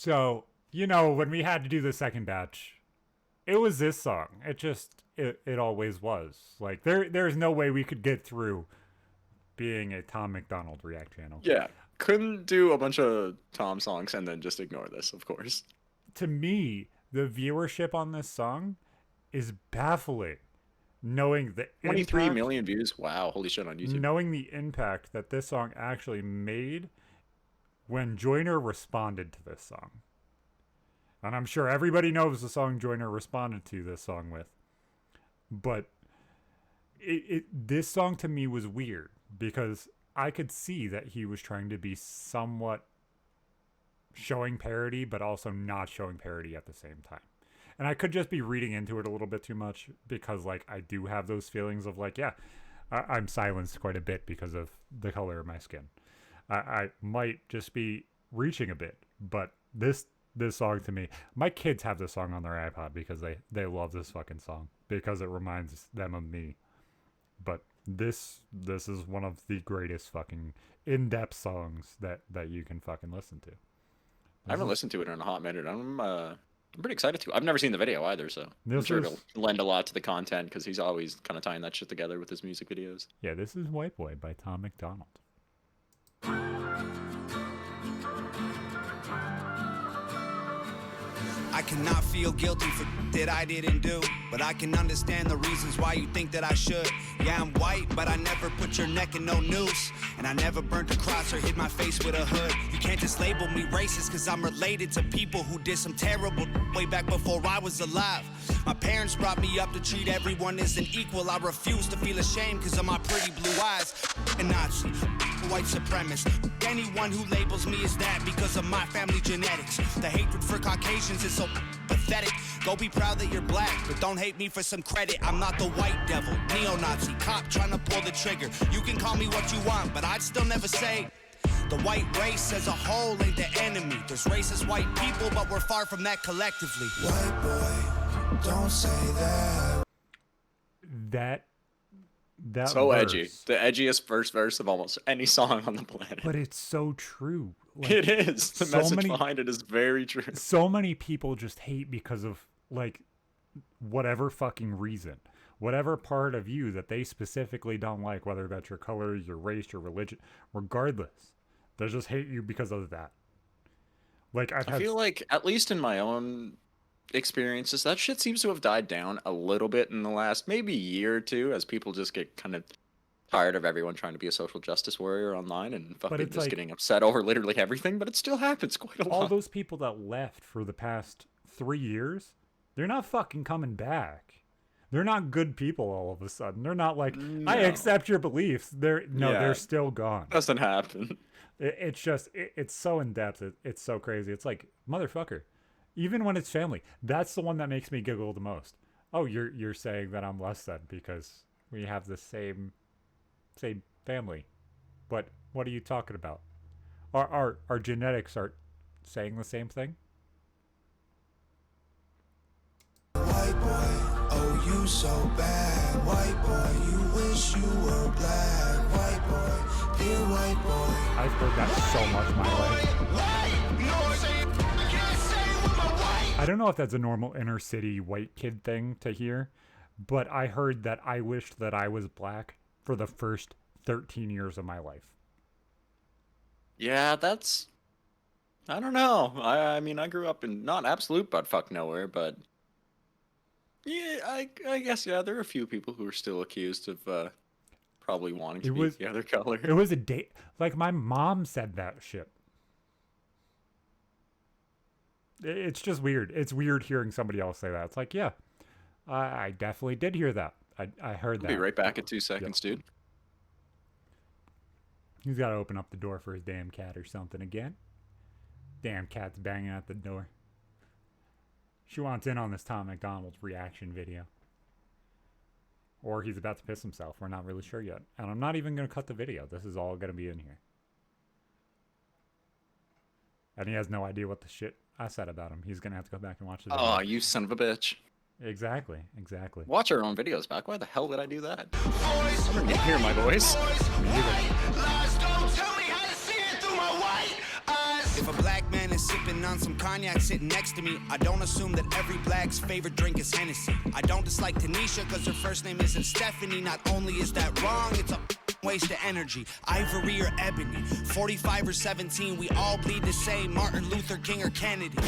So, you know, when we had to do the second batch, it was this song. It always was. Like there's no way we could get through being a Tom Macdonald React channel. Yeah, couldn't do a bunch of Tom songs and then just ignore this, of course. To me, the viewership on this song is baffling. Knowing the 23 million views. Wow, holy shit on YouTube. Knowing the impact that this song actually made when Joyner responded to this song. And I'm sure everybody knows the song Joyner responded to this song with. But this song to me was weird because I could see that he was trying to be somewhat showing parody, but also not showing parody at the same time. And I could just be reading into it a little bit too much because, like, I do have those feelings of, like, yeah, I'm silenced quite a bit because of the color of my skin. I might just be reaching a bit, but this song to me, my kids have this song on their iPod because they love this fucking song because it reminds them of me. But this is one of the greatest fucking in-depth songs that you can fucking listen to. I haven't listened to it in a hot minute. I'm pretty excited to. I've never seen the video either, so I'm sure it'll lend a lot to the content because he's always kind of tying that shit together with his music videos. Yeah, this is Whiteboy by Tom Macdonald. I cannot feel guilty for that I didn't do, but I can understand the reasons why you think that I should. Yeah, I'm white, but I never put your neck in no noose, and I never burnt a cross or hid my face with a hood. You can't just label me racist cause I'm related to people who did some terrible way back before I was alive. My parents brought me up to treat everyone as an equal. I refuse to feel ashamed cause of my pretty blue eyes. A Nazi, white supremacist, anyone who labels me as that because of my family genetics. The hatred for Caucasians is so pathetic. Go be proud that you're black, but don't hate me for some credit. I'm not the white devil, neo-Nazi, cop trying to pull the trigger. You can call me what you want, but I'd still never say the white race as a whole ain't the enemy. There's racist white people, but we're far from that collectively. White boy, don't say that. That so verse, edgy. The edgiest first verse of almost any song on the planet. But it's so true. Like, it is. The message behind it is very true. So many people just hate because of, like, whatever fucking reason. Whatever part of you that they specifically don't like, whether that's your color, your race, your religion, regardless. They just hate you because of that. Like, I feel like, at least in my own experiences, that shit seems to have died down a little bit in the last maybe year or two as people just get kind of tired of everyone trying to be a social justice warrior online and fucking just like, getting upset over literally everything, but it still happens quite a lot. All those people that left for the past 3 years, they're not fucking coming back. They're not good people all of a sudden. They're not like, I accept your beliefs. They're still gone. Doesn't happen. It's just, it's so in-depth. It's so crazy. It's like, motherfucker. Even when it's family, that's the one that makes me giggle the most. Oh, you're saying that I'm less than because we have the same family. But what are you talking about? Our genetics are saying the same thing? White boy, oh you so bad. White boy, you wish you were black. White boy, dear white boy. I've heard that so much my life. I don't know if that's a normal inner city white kid thing to hear, but I heard that I wished that I was black for the first 13 years of my life. Yeah, that's... I don't know. I mean, I grew up in not absolute buttfuck nowhere, but... Yeah, I guess, yeah, there are a few people who are still accused of probably wanting to be the other color. It was a date. Like, my mom said that shit. It's just weird. It's weird hearing somebody else say that. It's like, yeah, I definitely did hear that. I heard that. I'll be right back in 2 seconds, dude. He's got to open up the door for his damn cat or something again. Damn cat's banging at the door. She wants in on this Tom Macdonald reaction video. Or he's about to piss himself. We're not really sure yet. And I'm not even going to cut the video. This is all going to be in here. And he has no idea what the shit I said about him. He's going to have to go back and watch the video. Oh, you son of a bitch. Exactly. Watch our own videos back. Why the hell did I do that? I didn't hear my voice. If a black man is sipping on some cognac sitting next to me. I don't assume that every black's favorite drink is Hennessy. I don't dislike Tanisha cause her first name isn't Stephanie. Not only is that wrong, it's a waste of energy. Ivory or ebony, 45 or 17, we all bleed the same. Martin Luther King or Kennedy.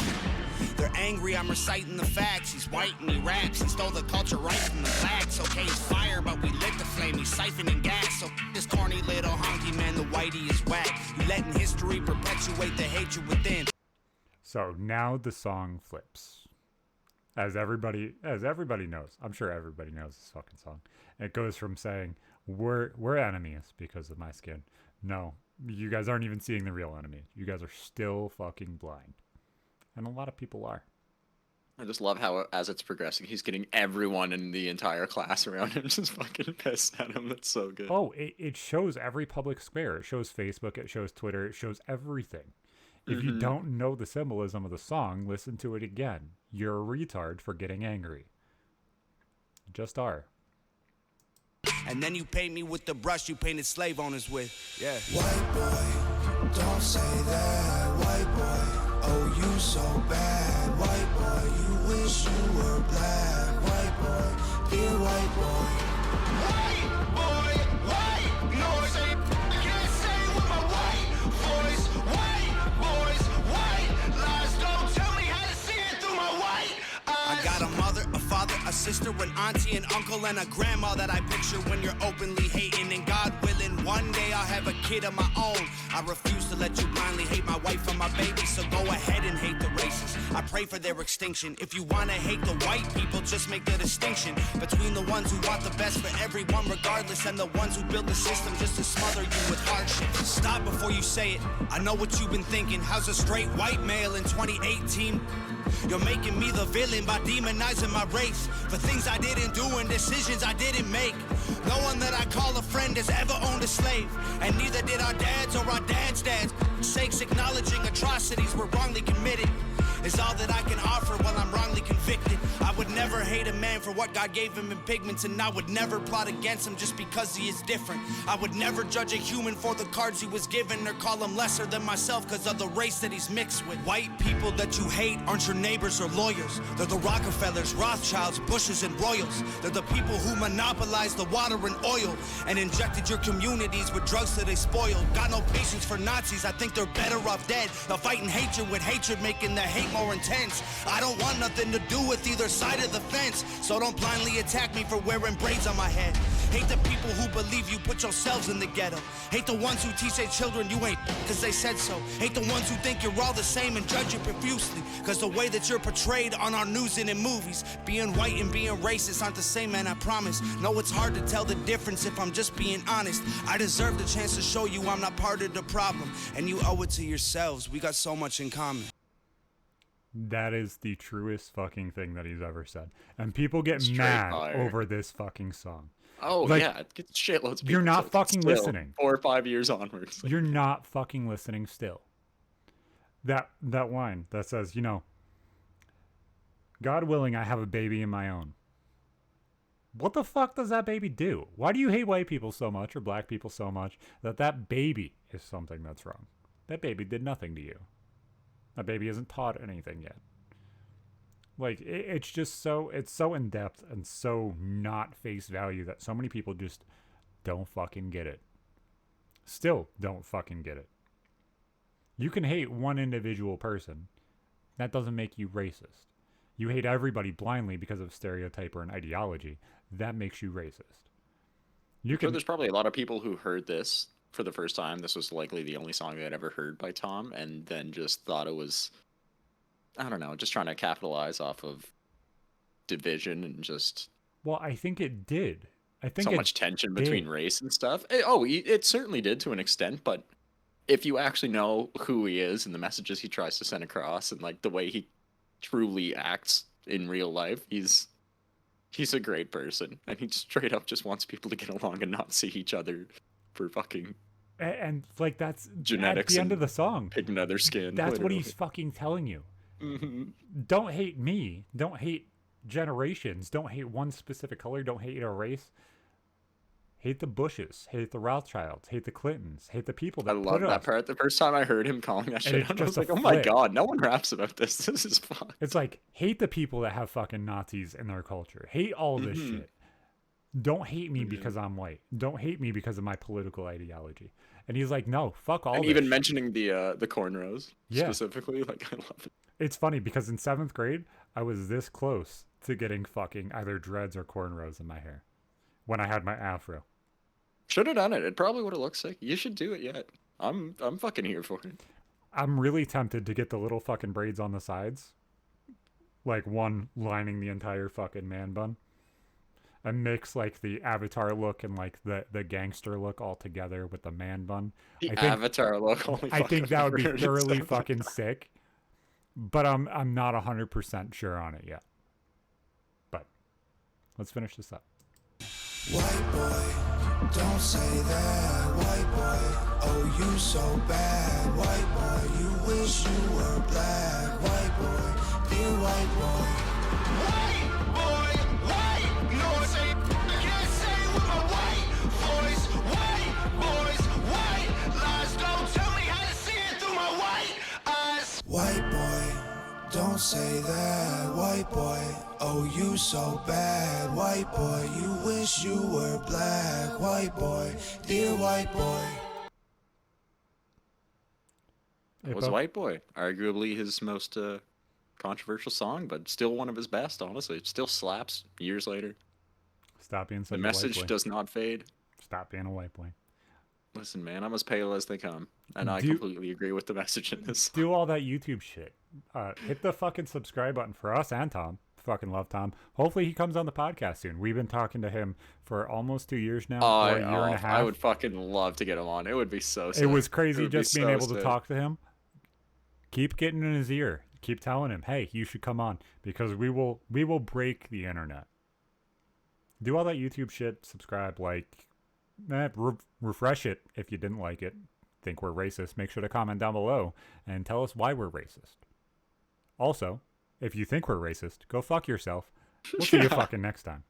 They're angry, I'm reciting the facts. He's white and he raps, he stole the culture right from the blacks. Okay, he's fire, but we lit the flame, he's siphoning gas. So this corny little honky man, the whitey is whack. You letting history perpetuate the hatred within. So now the song flips. As everybody knows. I'm sure everybody knows this fucking song. It goes from saying, we're enemies because of my skin. No, you guys aren't even seeing the real enemy. You guys are still fucking blind. And a lot of people are. I just love how, as it's progressing, he's getting everyone in the entire class around him just fucking pissed at him. That's so good. Oh, it shows every public square. It shows Facebook. It shows Twitter. It shows everything. If you don't know the symbolism of the song, listen to it again. You're a retard for getting angry. Just are. And then you paint me with the brush you painted slave owners with. Yeah. White boy, don't say that. White boy, oh you so bad. White boy, you wish you were black. White boy, dear white boy. White boy, white noise. I can't say with my white voice. White boys, white lies. Don't tell me how to see it through my white eyes. I got a mother, a father, a sister, an auntie, an uncle, and a grandma that I picture when you're openly hating. And God willing, one day I'll have a kid of my own. I refuse to let you blindly hate my wife and my baby, so go ahead and hate the races. I pray for their extinction. If you want to hate the white people, just make the distinction between the ones who want the best for everyone regardless and the ones who build the system just to smother you with hardship. Stop before you say it. I know what you've been thinking. How's a straight white male in 2018? You're making me the villain by demonizing my race for things I didn't do and decisions I didn't make. No one that I call a friend has ever owned a slave, and neither did our dads or our dads' dads. Sakes acknowledging atrocities were wrongly committed is all that I can offer while I'm wrongly convicted. I would never hate a man for what God gave him in pigments, and I would never plot against him just because he is different. I would never judge a human for the cards he was given or call him lesser than myself because of the race that he's mixed with. White people that you hate aren't your neighbors or lawyers. They're the Rockefellers, Rothschilds, Bushes, and Royals. They're the people who monopolized the water and oil and injected your communities with drugs that they spoiled. Got no patience for Nazis, I think they're better off dead. They're fighting hatred with hatred, making the hate more intense. I don't want nothing to do with either side of the fence, so don't blindly attack me for wearing braids on my head. Hate the people who believe you put yourselves in the ghetto. Hate the ones who teach their children you ain't cause they said so. Hate the ones who think you're all the same and judge you profusely cause the way that you're portrayed on our news and in movies. Being white and being racist aren't the same, man, I promise. No, it's hard to tell the difference if I'm just being honest. I deserve the chance to show you I'm not part of the problem, and you owe it to yourselves. We got so much in common. That is the truest fucking thing that he's ever said. And people get Straight mad fire. over this fucking song. Oh, Like, yeah, it gets shitloads of people. you're not so fucking still listening. 4 or 5 years onwards. You're not fucking listening still. That line that says, God willing, I have a baby of my own. What the fuck does that baby do? Why do you hate white people so much or black people so much that baby is something that's wrong? That baby did nothing to you. That baby hasn't taught anything yet. Like, it's just so in depth and so not face value that so many people just don't fucking get it. Still don't fucking get it. You can hate one individual person. That doesn't make you racist. You hate everybody blindly because of stereotype or an ideology. That makes you racist. So there's probably a lot of people who heard this for the first time. This was likely the only song they'd ever heard by Tom, and then just thought it was, I don't know, just trying to capitalize off of division and just... Well, I think it did. I think so much tension between race and stuff. It certainly did to an extent, but if you actually know who he is and the messages he tries to send across and like the way he truly acts in real life, he's a great person, and he straight up just wants people to get along and not see each other for fucking and like that's genetics at the end of the song. Picking other skin. That's literally what he's fucking telling you. Mm-hmm. Don't hate me. Don't hate generations. Don't hate one specific color. Don't hate a race. hate the Bushes, hate the Rothschilds, hate the Clintons, hate the people that I love put that us. part. The first time I heard him calling that shit it's out, I was just a like, oh my flip. god, no one raps about this. This is fun. It's like, hate the people that have fucking Nazis in their culture. Hate all this shit. Don't hate me because I'm white. Don't hate me because of my political ideology. And he's like, no, fuck all And this even shit. mentioning the cornrows Yeah. specifically, like I love it. It's funny because in 7th grade, I was this close to getting fucking either dreads or cornrows in my hair when I had my afro. Should have done it. It probably would have looked sick. You should do it yet. I'm fucking here for it. I'm really tempted to get the little fucking braids on the sides, like one lining the entire fucking man bun, and mix like the Avatar look and like the gangster look all together with the man bun. The I think, Avatar look. Holy I fuck, think I've that would be never heard it thoroughly so. fucking sick, but I'm not 100% sure on it yet. But let's finish this up. White boy, don't say that. White boy, oh you so bad. White boy, you wish you were black. White boy, dear white boy. White boy, white noise. I can't say it with my white voice. White boys, white lies. Don't tell me how to see it through my white eyes. White boy, don't say that. White boy, oh you so bad. White boy, you wish you were black. White boy, dear white boy. It was White Boy. Arguably his most controversial song, but still one of his best, honestly. It still slaps years later. Stop being such The a white message boy. does not fade. Stop being a white boy. Listen, man, I'm as pale as they come. And I Do- completely agree with the message in this. Do all that YouTube shit. Hit the fucking subscribe button for us and Tom. Fucking love Tom. Hopefully he comes on the podcast soon. We've been talking to him for almost 2 years now, or a year and a half. I would fucking love to get him on. It would be so sick. It was crazy would be just being so able to sick. talk to him. Keep getting in his ear. Keep telling him, hey, you should come on because we will break the internet. Do all that YouTube shit. Subscribe, like, refresh it if you didn't like it. Think we're racist. Make sure to comment down below and tell us why we're racist. Also, if you think we're racist, go fuck yourself. We'll see you fucking next time.